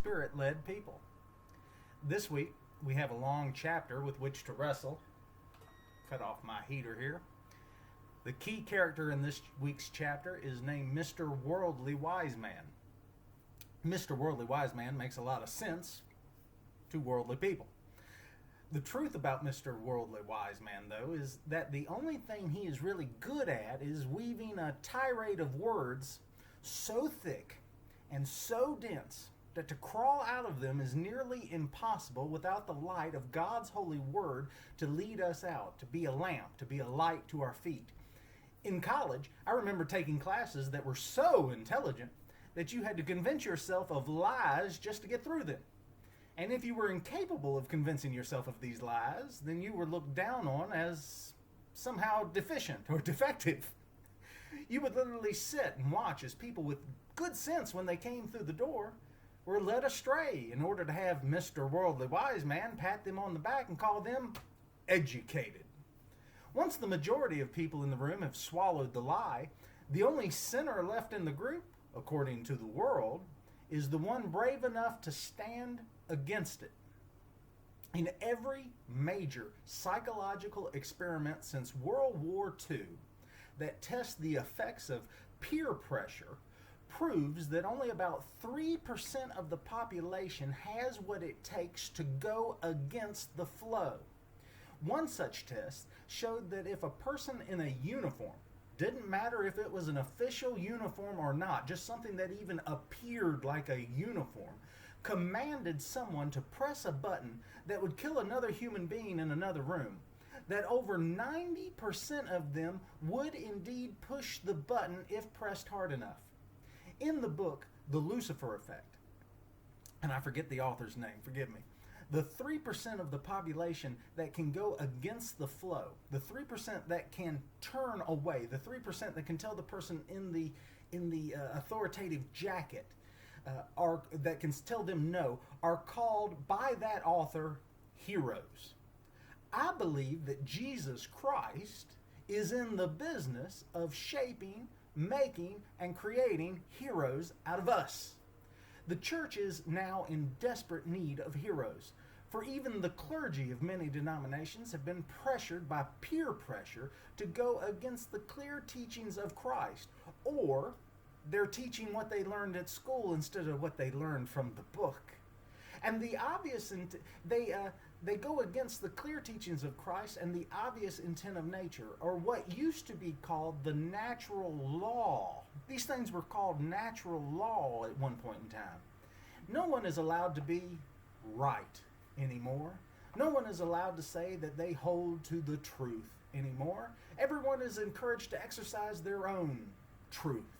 Spirit-led people. This week, we have a long chapter with which to wrestle. Cut off my heater here. The key character in this week's chapter is named Mr. Worldly Wise Man. Mr. Worldly Wise Man makes a lot of sense to worldly people. The truth about Mr. Worldly Wise Man, though, is that the only thing he is really good at is weaving a tirade of words so thick and so dense that to crawl out of them is nearly impossible without the light of God's holy word to lead us out, to be a lamp, to be a light to our feet. In college, I remember taking classes that were so intelligent that you had to convince yourself of lies just to get through them. And if you were incapable of convincing yourself of these lies, then you were looked down on as somehow deficient or defective. You would literally sit and watch as people with good sense when they came through the door were led astray in order to have Mr. Worldly Wise Man pat them on the back and call them educated. Once the majority of people in the room have swallowed the lie, the only sinner left in the group, according to the world, is the one brave enough to stand against it. In every major psychological experiment since World War II that tests the effects of peer pressure proves that only about 3% of the population has what it takes to go against the flow. One such test showed that if a person in a uniform, didn't matter if it was an official uniform or not, just something that even appeared like a uniform, commanded someone to press a button that would kill another human being in another room, that over 90% of them would indeed push the button if pressed hard enough. In the book, The Lucifer Effect, and I forget the author's name, forgive me, the 3% of the population that can go against the flow, the 3% that can turn away, the 3% that can tell the person in the authoritative jacket, that can tell them no, are called by that author heroes. I believe that Jesus Christ is in the business of shaping, making, and creating heroes out of us. The church is now in desperate need of heroes, for even the clergy of many denominations have been pressured by peer pressure to go against the clear teachings of Christ, or they're teaching what they learned at school instead of what they learned from the book. And the obvious, they go against the clear teachings of Christ and the obvious intent of nature, or what used to be called the natural law. These things were called natural law at one point in time. No one is allowed to be right anymore. No one is allowed to say that they hold to the truth anymore. Everyone is encouraged to exercise their own truth,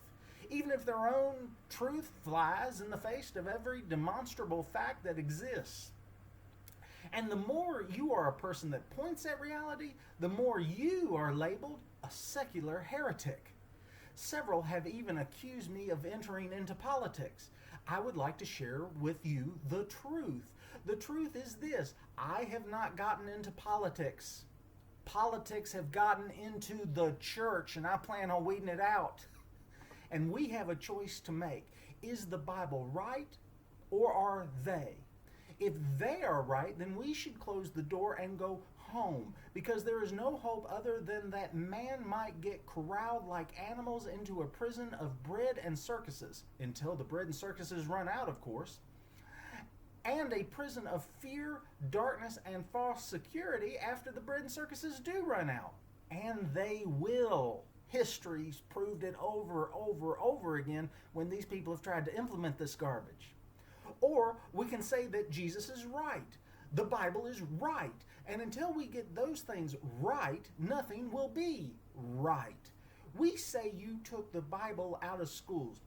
even if their own truth flies in the face of every demonstrable fact that exists. And the more you are a person that points at reality, the more you are labeled a secular heretic. Several have even accused me of entering into politics. I would like to share with you the truth. The truth is this: I have not gotten into politics. Politics have gotten into the church, and I plan on weeding it out. And we have a choice to make. Is the Bible right, or are they? If they are right, then we should close the door and go home, because there is no hope other than that man might get corralled like animals into a prison of bread and circuses, until the bread and circuses run out, of course, and a prison of fear, darkness, and false security after the bread and circuses do run out. And they will. History's proved it over again when these people have tried to implement this garbage. Or we can say that Jesus is right. The Bible is right. And until we get those things right, nothing will be right. We say you took the Bible out of schools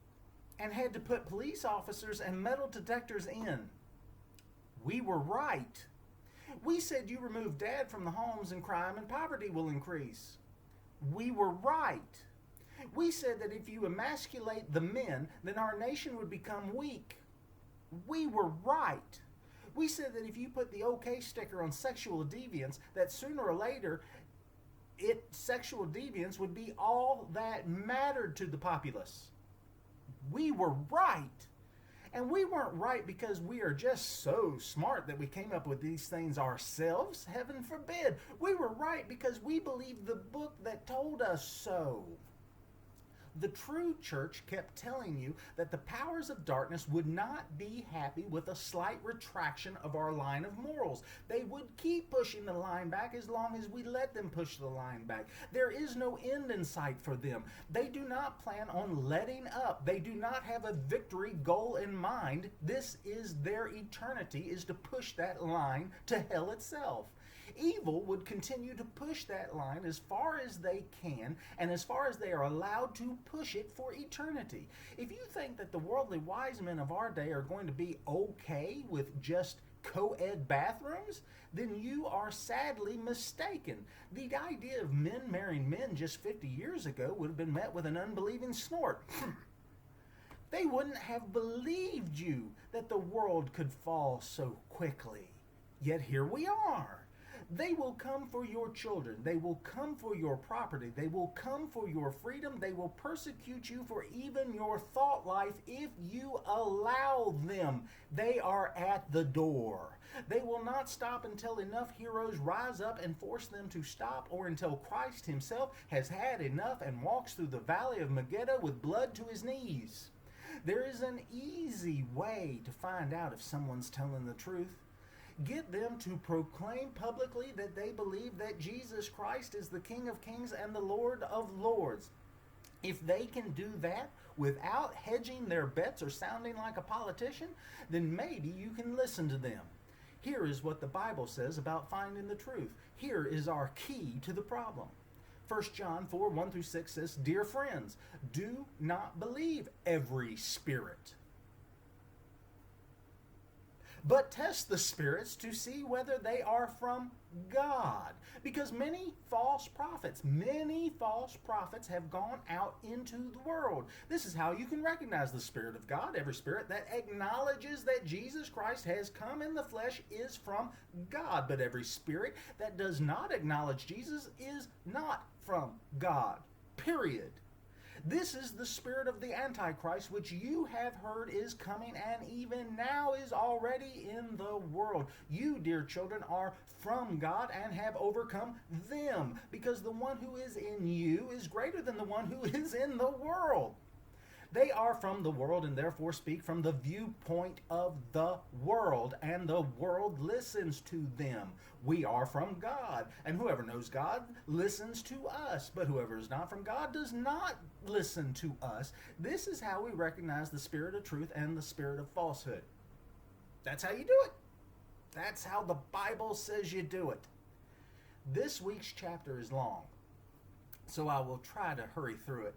and had to put police officers and metal detectors in. We were right. We said you remove dad from the homes and crime and poverty will increase. We were right. We said that if you emasculate the men, then our nation would become weak. We were right. We said that if you put the OK sticker on sexual deviance, that sooner or later, sexual deviance would be all that mattered to the populace. We were right. And we weren't right because we are just so smart that we came up with these things ourselves. Heaven forbid. We were right because we believed the book that told us so. The true church kept telling you that the powers of darkness would not be happy with a slight retraction of our line of morals. They would keep pushing the line back as long as we let them push the line back. There is no end in sight for them. They do not plan on letting up. They do not have a victory goal in mind. This is their eternity, is to push that line to hell itself. Evil would continue to push that line as far as they can and as far as they are allowed to push it for eternity. If you think that the worldly wise men of our day are going to be okay with just co-ed bathrooms, then you are sadly mistaken. The idea of men marrying men just 50 years ago would have been met with an unbelieving snort. They wouldn't have believed you that the world could fall so quickly. Yet here we are. They will come for your children. They will come for your property. They will come for your freedom. They will persecute you for even your thought life if you allow them. They are at the door. They will not stop until enough heroes rise up and force them to stop, or until Christ himself has had enough and walks through the valley of Megiddo with blood to his knees. There is an easy way to find out if someone's telling the truth. Get them to proclaim publicly that they believe that Jesus Christ is the King of Kings and the Lord of Lords. If they can do that without hedging their bets or sounding like a politician, then maybe you can listen to them. Here is what the Bible says about finding the truth. Here is our key to the problem. 1 John 4, 1-6 says, "Dear friends, do not believe every spirit, but test the spirits to see whether they are from God. Because many false prophets have gone out into the world." This is how you can recognize the Spirit of God. Every spirit that acknowledges that Jesus Christ has come in the flesh is from God. But every spirit that does not acknowledge Jesus is not from God. Period. This is the spirit of the Antichrist, which you have heard is coming and even now is already in the world. You, dear children, are from God and have overcome them, because the one who is in you is greater than the one who is in the world. They are from the world and therefore speak from the viewpoint of the world, and the world listens to them. We are from God, and whoever knows God listens to us, but whoever is not from God does not listen to us. This is how we recognize the spirit of truth and the spirit of falsehood. That's how you do it. That's how the Bible says you do it. This week's chapter is long, so I will try to hurry through it.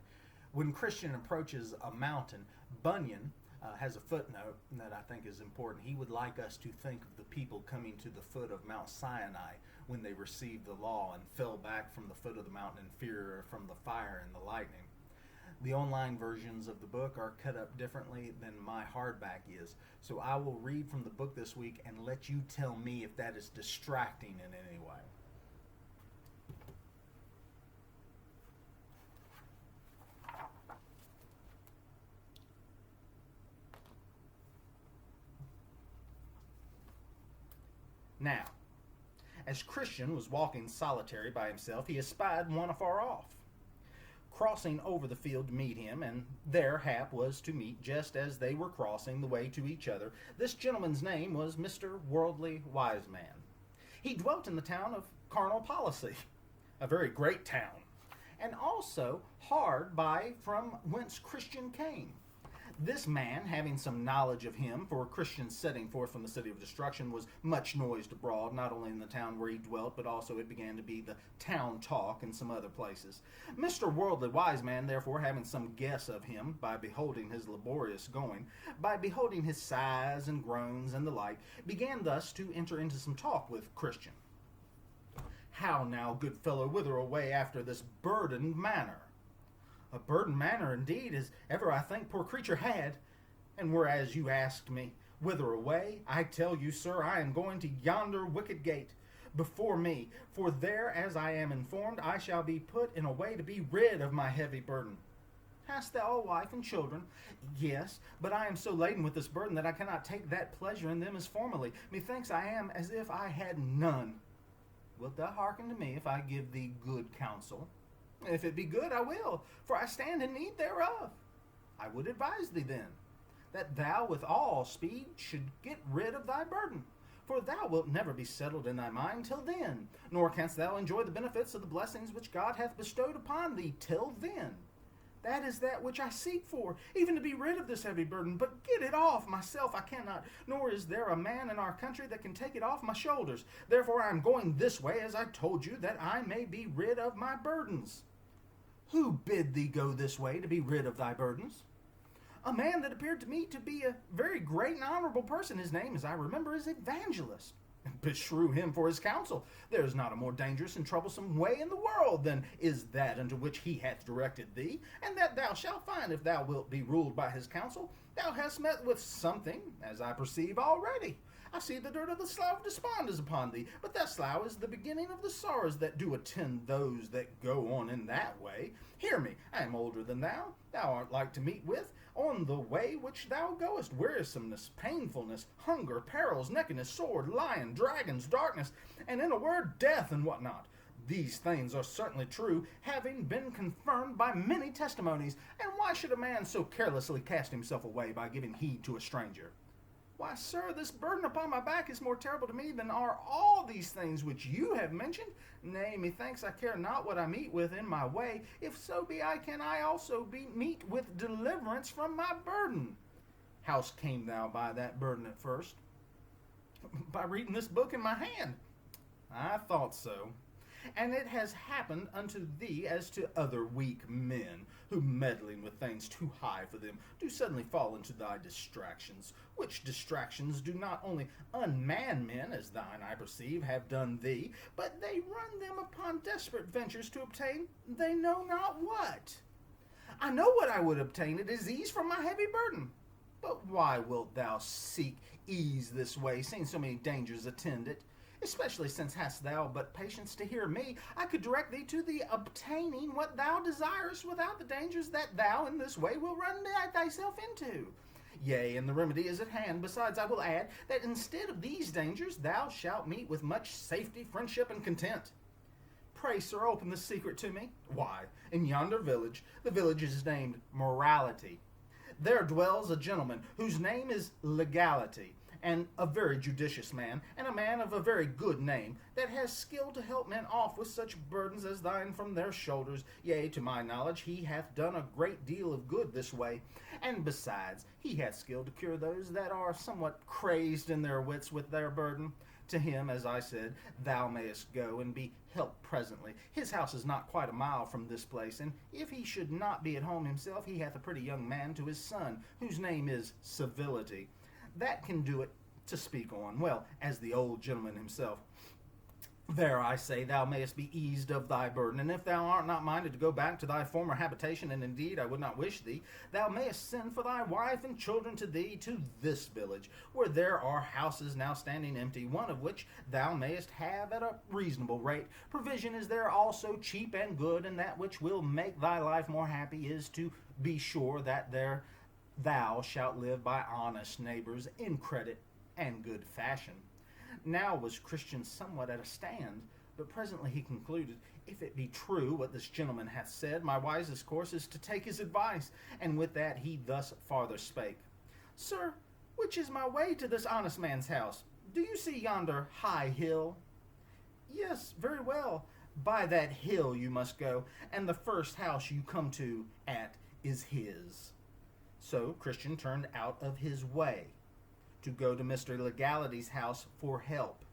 When Christian approaches a mountain, Bunyan has a footnote that I think is important. He would like us to think of the people coming to the foot of Mount Sinai when they received the law and fell back from the foot of the mountain in fear from the fire and the lightning. The online versions of the book are cut up differently than my hardback is, so I will read from the book this week and let you tell me if that is distracting in any way. Now, as Christian was walking solitary by himself, he espied one afar off, crossing over the field to meet him, and their hap was to meet just as they were crossing the way to each other. This gentleman's name was Mr. Worldly Wiseman. He dwelt in the town of Carnal Policy, a very great town, and also hard by from whence Christian came. This man, having some knowledge of him, for Christian setting forth from the city of destruction was much noised abroad, not only in the town where he dwelt, but also it began to be the town talk in some other places. Mr. Worldly Wiseman, therefore, having some guess of him, by beholding his laborious going, by beholding his sighs and groans and the like, began thus to enter into some talk with Christian. "How now, good fellow, whither away after this burdened manner?" "A burdened manner, indeed, as ever I think poor creature had. And whereas you asked me, whither away, I tell you, sir, I am going to yonder wicket gate before me, for there, as I am informed, I shall be put in a way to be rid of my heavy burden." "How hast thou a wife and children? Yes, but I am so laden with this burden that I cannot take that pleasure in them as formerly. Methinks I am as if I had none. Wilt thou hearken to me if I give thee good counsel? If it be good, I will, for I stand in need thereof. I would advise thee then, that thou with all speed should get rid of thy burden. For thou wilt never be settled in thy mind till then, nor canst thou enjoy the benefits of the blessings which God hath bestowed upon thee till then. That is that which I seek for, even to be rid of this heavy burden. But get it off myself I cannot, nor is there a man in our country that can take it off my shoulders. Therefore I am going this way, as I told you, that I may be rid of my burdens. Who bid thee go this way to be rid of thy burdens? A man that appeared to me to be a very great and honorable person. His name, as I remember, is Evangelist. Beshrew him for his counsel. There is not a more dangerous and troublesome way in the world than is that unto which he hath directed thee, and that thou shalt find if thou wilt be ruled by his counsel. Thou hast met with something, as I perceive already. I see the dirt of the slough of despond is upon thee, but that slough is the beginning of the sorrows that do attend those that go on in that way. Hear me, I am older than thou. Thou art like to meet with, on the way which thou goest, wearisomeness, painfulness, hunger, perils, nakedness, sword, lion, dragons, darkness, and in a word, death and what not. These things are certainly true, having been confirmed by many testimonies. And why should a man so carelessly cast himself away by giving heed to a stranger? Why, sir, this burden upon my back is more terrible to me than are all these things which you have mentioned. Nay, methinks I care not what I meet with in my way. If so be I can I also meet with deliverance from my burden. How came thou by that burden at first? By reading this book in my hand. I thought so. And it has happened unto thee as to other weak men, who, meddling with things too high for them, do suddenly fall into thy distractions, which distractions do not only unman men, as thine, I perceive, have done thee, but they run them upon desperate ventures to obtain they know not what. I know what I would obtain, it is ease from my heavy burden. But why wilt thou seek ease this way, seeing so many dangers attend it? Especially since hast thou but patience to hear me, I could direct thee to the obtaining what thou desirest without the dangers that thou in this way will run thyself into. Yea, and the remedy is at hand. Besides, I will add that instead of these dangers thou shalt meet with much safety, friendship, and content. Pray, sir, open the secret to me. Why, in yonder village, the village is named Morality. There dwells a gentleman whose name is Legality, and a very judicious man, and a man of a very good name, that has skill to help men off with such burdens as thine from their shoulders. Yea, to my knowledge, he hath done a great deal of good this way. And besides, he hath skill to cure those that are somewhat crazed in their wits with their burden. To him, as I said, thou mayest go and be helped presently. His house is not quite a mile from this place, and if he should not be at home himself, he hath a pretty young man to his son, whose name is Civility. That can do it to speak on, well, as the old gentleman himself. There, I say, thou mayest be eased of thy burden, and if thou art not minded to go back to thy former habitation, and indeed I would not wish thee, thou mayest send for thy wife and children to thee to this village, where there are houses now standing empty, one of which thou mayest have at a reasonable rate. Provision is there also cheap and good, and that which will make thy life more happy is to be sure that there thou shalt live by honest neighbors in credit and good fashion. Now was Christian somewhat at a stand, but presently he concluded, if it be true what this gentleman hath said, my wisest course is to take his advice. And with that he thus farther spake. Sir, which is my way to this honest man's house? Do you see yonder high hill? Yes, very well. By that hill you must go, and the first house you come to at is his. So Christian turned out of his way to go to Mr. Legality's house for help.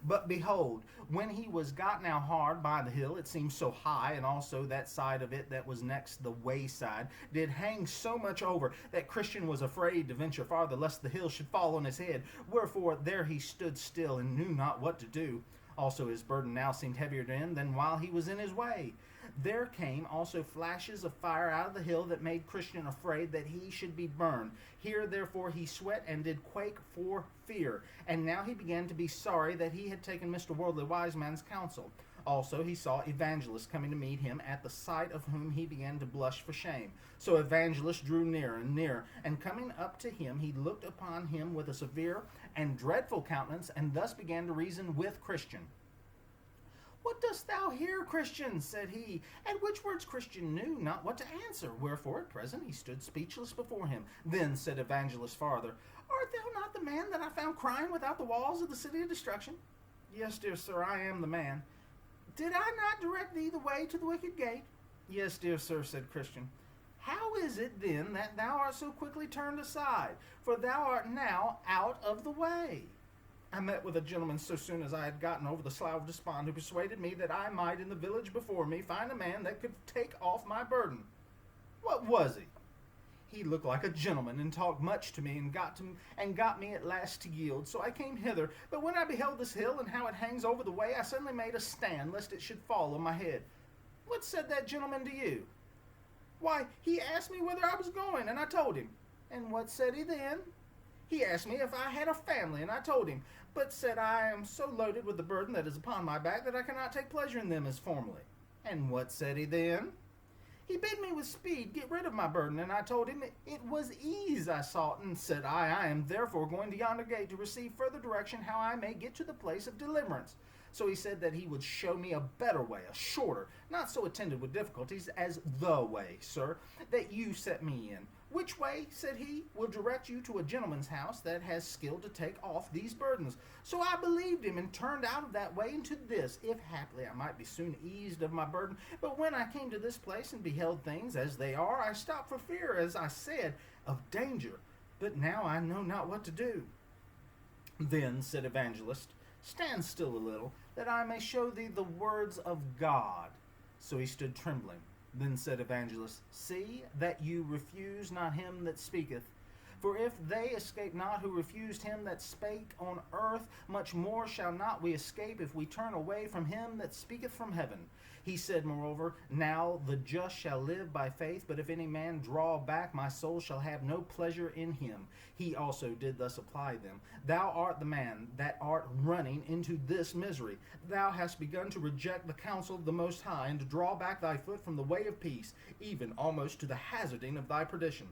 But behold, when he was got now hard by the hill, it seemed so high, and also that side of it that was next the wayside did hang so much over, that Christian was afraid to venture farther, lest the hill should fall on his head. Wherefore there he stood still, and knew not what to do. Also his burden now seemed heavier to him than while he was in his way. There came also flashes of fire out of the hill that made Christian afraid that he should be burned. Here therefore he sweat and did quake for fear. And now he began to be sorry that he had taken Mr. Worldly Wiseman's counsel. Also he saw Evangelist coming to meet him, at the sight of whom he began to blush for shame. So Evangelist drew near and near, and coming up to him, he looked upon him with a severe and dreadful countenance, and thus began to reason with Christian. What dost thou here, Christian? Said he. At which words Christian knew not what to answer, wherefore at present he stood speechless before him. Then said Evangelist farther, Art thou not the man that I found crying without the walls of the city of destruction? Yes, dear sir, I am the man. Did I not direct thee the way to the wicket gate? Yes, dear sir, said Christian. How is it then that thou art so quickly turned aside? For thou art now out of the way. I met with a gentleman so soon as I had gotten over the Slough of Despond, who persuaded me that I might in the village before me find a man that could take off my burden. What was he? He looked like a gentleman, and talked much to me, and got me at last to yield. So I came hither, but when I beheld this hill and how it hangs over the way, I suddenly made a stand, lest it should fall on my head. What said that gentleman to you? Why, he asked me whither I was going, and I told him. And what said he then? He asked me if I had a family, and I told him. But said I am so loaded with the burden that is upon my back that I cannot take pleasure in them as formerly. And what said he then? He bid me with speed get rid of my burden, and I told him it was ease I sought, and said I am therefore going to yonder gate to receive further direction how I may get to the place of deliverance. So he said that he would show me a better way, a shorter, not so attended with difficulties as the way, sir, that you set me in. Which way, said he, will direct you to a gentleman's house that has skill to take off these burdens. So I believed him, and turned out of that way into this, if haply I might be soon eased of my burden. But when I came to this place and beheld things as they are, I stopped for fear, as I said, of danger. But now I know not what to do. Then, said Evangelist, stand still a little, that I may show thee the words of God. So he stood trembling. Then said Evangelist, See that you refuse not him that speaketh. For if they escape not who refused him that spake on earth, much more shall not we escape if we turn away from him that speaketh from heaven. He said, moreover, Now the just shall live by faith, but if any man draw back, my soul shall have no pleasure in him. He also did thus apply them. Thou art the man that art running into this misery. Thou hast begun to reject the counsel of the Most High, and to draw back thy foot from the way of peace, even almost to the hazarding of thy perdition.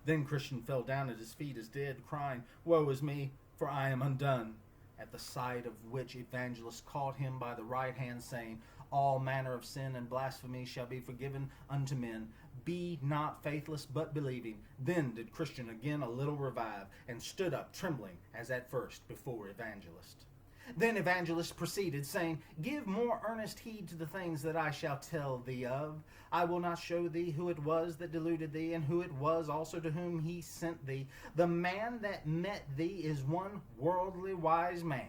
Then Christian fell down at his feet as dead, crying, Woe is me, for I am undone. At the sight of which Evangelist caught him by the right hand, saying, All manner of sin and blasphemy shall be forgiven unto men. Be not faithless, but believing. Then did Christian again a little revive, and stood up trembling, as at first, before Evangelist. Then Evangelist proceeded, saying, Give more earnest heed to the things that I shall tell thee of. I will not show thee who it was that deluded thee, and who it was also to whom he sent thee. The man that met thee is one worldly wise man,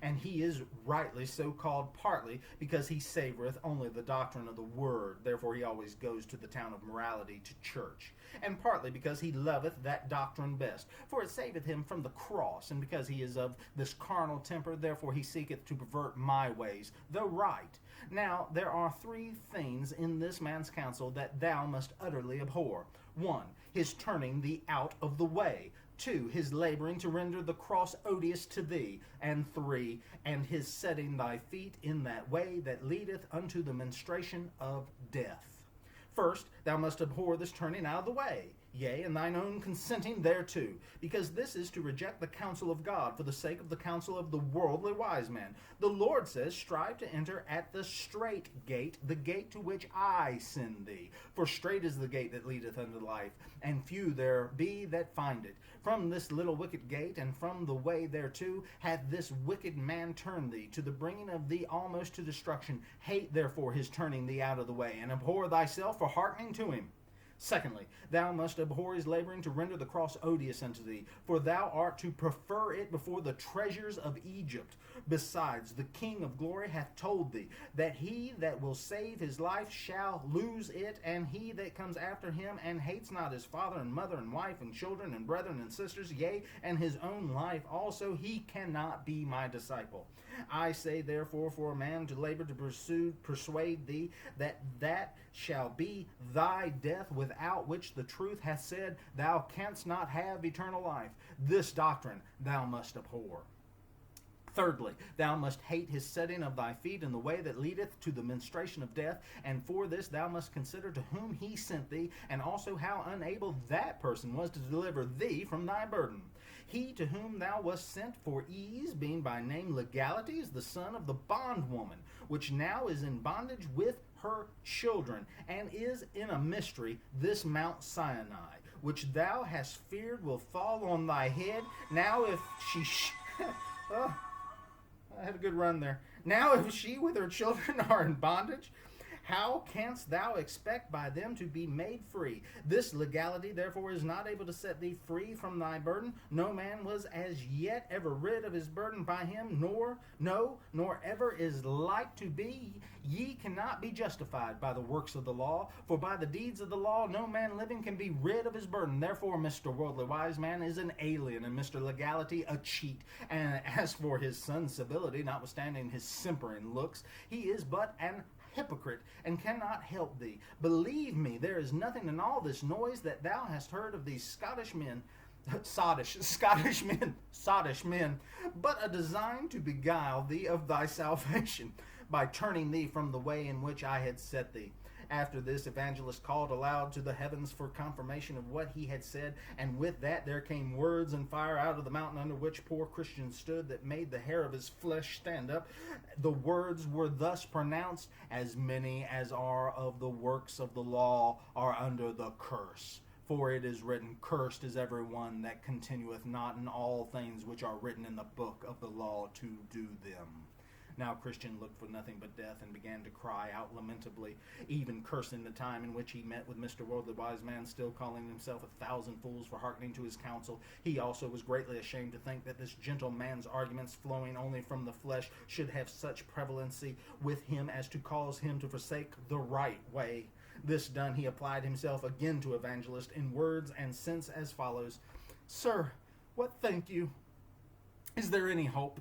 and he is rightly so called, partly because he savoreth only the doctrine of the word, therefore he always goes to the town of morality, to church, and partly because he loveth that doctrine best, for it saveth him from the cross, and because he is of this carnal temper, therefore he seeketh to pervert my ways, though right. Now there are three things in this man's counsel that thou must utterly abhor. 1, his turning thee out of the way. 2, his laboring to render the cross odious to thee. And 3, and his setting thy feet in that way that leadeth unto the menstruation of death. First, thou must abhor this turning out of the way, yea, and thine own consenting thereto, because this is to reject the counsel of God for the sake of the counsel of the worldly wise man. The Lord says, Strive to enter at the strait gate, the gate to which I send thee. For strait is the gate that leadeth unto life, and few there be that find it. From this little wicket gate, and from the way thereto, hath this wicked man turned thee, to the bringing of thee almost to destruction. Hate therefore his turning thee out of the way, and abhor thyself for hearkening to him. Secondly, thou must abhor his laboring to render the cross odious unto thee, for thou art to prefer it before the treasures of Egypt. Besides, the King of glory hath told thee, that he that will save his life shall lose it, and he that comes after him and hates not his father and mother and wife and children and brethren and sisters, yea, and his own life also, he cannot be my disciple. I say therefore for a man to labor to persuade thee that shall be thy death, without which the truth hath said, Thou canst not have eternal life. This doctrine thou must abhor. Thirdly, thou must hate his setting of thy feet in the way that leadeth to the menstruation of death, and for this thou must consider to whom he sent thee, and also how unable that person was to deliver thee from thy burden. He to whom thou wast sent for ease, being by name Legality, is the son of the bondwoman, which now is in bondage with her children, and is in a mystery, this Mount Sinai, which thou hast feared will fall on thy head. Now if she... Oh, I had a good run there. Now if she with her children are in bondage, how canst thou expect by them to be made free? This Legality therefore is not able to set thee free from thy burden. No man was as yet ever rid of his burden by him, nor ever is like to be. Ye cannot be justified by the works of the law, for by the deeds of the law no man living can be rid of his burden. Therefore Mr. Worldly Wise Man is an alien, and Mr. Legality a cheat. And as for his son Civility, notwithstanding his simpering looks, he is but an hypocrite, and cannot help thee. Believe me, there is nothing in all this noise that thou hast heard of these Scottish men, Scottish men, but a design to beguile thee of thy salvation, by turning thee from the way in which I had set thee. After this, Evangelist called aloud to the heavens for confirmation of what he had said, and with that there came words and fire out of the mountain under which poor Christian stood, that made the hair of his flesh stand up. The words were thus pronounced: as many as are of the works of the law are under the curse. For it is written, Cursed is every one that continueth not in all things which are written in the book of the law to do them. Now Christian looked for nothing but death, and began to cry out lamentably, even cursing the time in which he met with Mr. Worldly Wise Man, still calling himself 1,000 fools for hearkening to his counsel. He also was greatly ashamed to think that this gentle man's arguments, flowing only from the flesh, should have such prevalency with him as to cause him to forsake the right way. This done, he applied himself again to Evangelist in words and sense as follows: Sir, what think you? Is there any hope?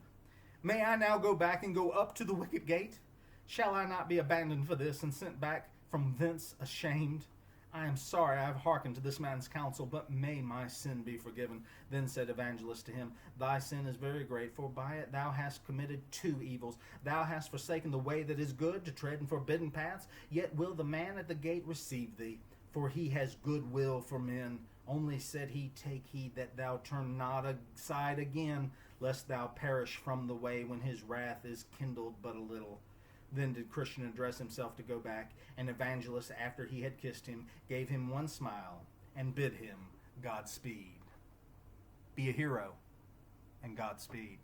May I now go back and go up to the wicket gate? Shall I not be abandoned for this, and sent back from thence ashamed? I am sorry I have hearkened to this man's counsel, but may my sin be forgiven. Then said Evangelist to him, Thy sin is very great, for by it thou hast committed 2 evils. Thou hast forsaken the way that is good, to tread in forbidden paths, yet will the man at the gate receive thee, for he has good will for men. Only said he, Take heed that thou turn not aside again, lest thou perish from the way when his wrath is kindled but a little. Then did Christian address himself to go back, and Evangelist, after he had kissed him, gave him one smile, and bid him Godspeed. Be a hero, and Godspeed.